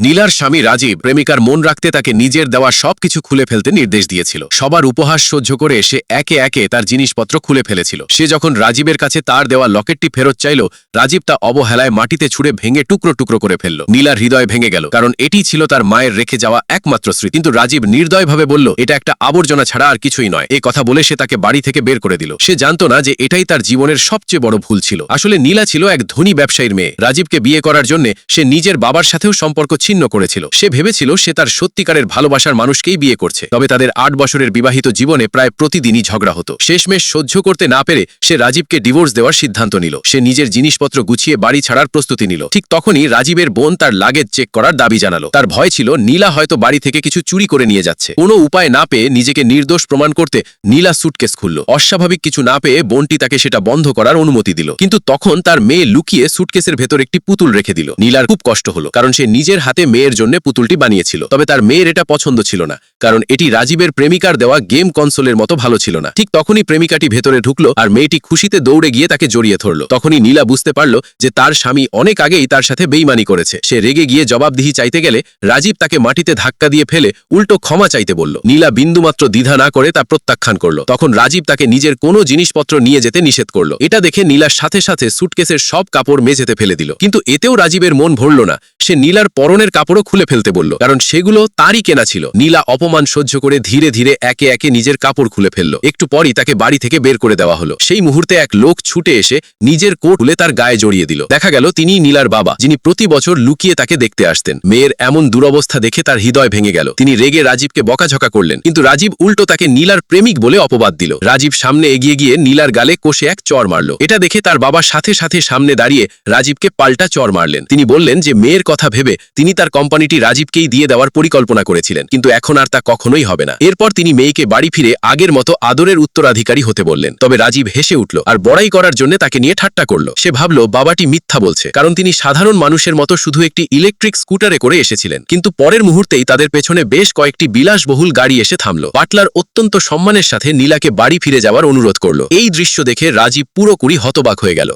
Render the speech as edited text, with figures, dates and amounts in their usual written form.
নীলার স্বামী রাজীব প্রেমিকার মন রাখতে তাকে নিজের দেওয়া সবকিছু খুলে ফেলতে নির্দেশ দিয়েছিল। সবার উপহাস সহ্য করে সে একে একে তার জিনিসপত্র খুলে ফেলেছিল। সে যখন রাজীবের কাছে তার দেওয়া লকেটটি ফেরত চাইল, রাজীব তা অবহেলায় মাটিতে ছুঁড়ে ভেঙে টুকরো টুকরো করে ফেলল। নীলার হৃদয় ভেঙে গেল, কারণ এটি ছিল তার মায়ের রেখে যাওয়া একমাত্র স্মৃতি। কিন্তু রাজীব নির্দয়ভাবে বলল, এটা একটা আবর্জনা ছাড়া আর কিছুই নয়। এই কথা বলে সে তাকে বাড়ি থেকে বের করে দিল। সে জানত না যে এটাই তার জীবনের সবচেয়ে বড় ভুল ছিল। আসলে নীলা ছিল এক ধনী ব্যবসায়ীর মেয়ে। রাজীবকে বিয়ে করার জন্য সে নিজের বাবার সাথেও সম্পর্ক ছিন্ন করেছিল। সে ভেবেছিল সে তার সত্যিকারের ভালোবাসার মানুষকেই বিয়ে করছে। তবে তাদের ৮ বছরের বিবাহিত জীবনে প্রায় প্রতিদিনই ঝগড়া হতো। শেষমেশ সহ্য করতে না পেরে সে রাজীবকে ডিভোর্স দেওয়ার সিদ্ধান্ত নিল। সে নিজের জিনিসপত্র গুছিয়ে বাড়ি ছাড়ার প্রস্তুতি নিল। ঠিক তখনই রাজীবের বোন তার লাগেজ চেক করার দাবি জানালো। তার ভয় ছিল নীলা হয়তো বাড়ি থেকে কিছু চুরি করে নিয়ে যাচ্ছে। কোনো উপায় না পেয়ে নিজেকে নির্দোষ প্রমাণ করতে নীলা সুটকেস খুলল। অস্বাভাবিক কিছু না পেয়ে বোনটি তাকে সেটা বন্ধ করার অনুমতি দিল। কিন্তু তখন তার মেয়ে লুকিয়ে সুটকেসের ভেতর একটি পুতুল রেখে দিল। নীলার খুব কষ্ট হলো, কারণ সে নিজের হাতে মেয়ের জন্য পুতুলটি বানিয়েছিল। তবে তার মেয়ের এটা পছন্দ ছিল না, কারণ এটি রাজীবের প্রেমিকার দেওয়া গেম কনসোলের মতো ভালো ছিল না। ঠিক তখনই প্রেমিকাটি ভেতরে ঢুকলো আর মেয়েটি খুশিতে দৌড়ে গিয়ে তাকে জড়িয়ে ধরল। তখনই নীলা বুঝতে পারল যে তার স্বামী অনেক আগেই তার সাথে বেইমানি করেছে। সে রেগে গিয়ে জবাবদিহি চাইতে গেলে রাজীব তাকে মাটিতে ধাক্কা দিয়ে ফেলে উল্টো ক্ষমা চাইতে বলল। নীলা বিন্দুমাত্র দ্বিধা না করে তা প্রত্যাখ্যান করলো। তখন রাজীব তাকে নিজের কোনো জিনিসপত্র নিয়ে যেতে নিষেধ করলো। এটা দেখে নীলার সাথে সাথে সুটকেসের সব কাপড় মেঝেতে ফেলে দিল। কিন্তু এতেও রাজীবের মন ভরল না। সে নীলার পরনের কাপড়ও খুলে ফেলতে বলল, কারণ সেগুলো তারই কেনা ছিল। নীলা অপমান সহ্য করে ধীরে ধীরে একে একে নিজের কাপড় খুলে ফেলল। একটু পরই তাকে বাড়ি থেকে বের করে দেওয়া হলো। সেই মুহূর্তে এক লোক ছুটে এসে নিজের কোট খুলে তার গায়ে জড়িয়ে দিল। দেখা গেল তিনিই নীলার বাবা, যিনি প্রতি বছর লুকিয়ে তাকে দেখতে আসতেন। মেয়ের এমন দুরবস্থা দেখে তার হৃদয় ভেঙে গেল। তিনি রেগে রাজীবকে বকাঝকা করলেন, কিন্তু রাজীব উল্টো তাকে নীলার প্রেমিক বলে অপবাদ দিল। রাজীব সামনে এগিয়ে গিয়ে নীলার গালে কষে এক চড় মারল। এটা দেখে তার বাবা সাথে সাথে সামনে দাঁড়িয়ে রাজীবকে পাল্টা চড় মারলেন। তিনি বললেন যে মেয়ের কথা ভেবে তিনি তার কোম্পানিটি রাজীবকেই দিয়ে দেওয়ার পরিকল্পনা করেছিলেন, কিন্তু এখন আর তা কখনোই হবে না। এরপর তিনি মেয়েকে বাড়ি ফিরে আগের মতো আদরের উত্তরাধিকারী হতে বললেন। তবে রাজীব হেসে উঠল আর বড়াই করার জন্য তাকে নিয়ে ঠাট্টা করল। সে ভাবল বাবাটি মিথ্যা বলছে, কারণ তিনি সাধারণ মানুষের মতো শুধু একটি ইলেকট্রিক স্কুটারে করে এসেছিলেন। কিন্তু পরের মুহূর্তেই তাদের পেছনে বেশ কয়েকটি বিলাসবহুল গাড়ি এসে থামল। বাটলার অত্যন্ত সম্মানের সাথে নীলাকে বাড়ি ফিরে যাওয়ার অনুরোধ করল। এই দৃশ্য দেখে রাজীব পুরোপুরি হতবাক হয়ে গেল।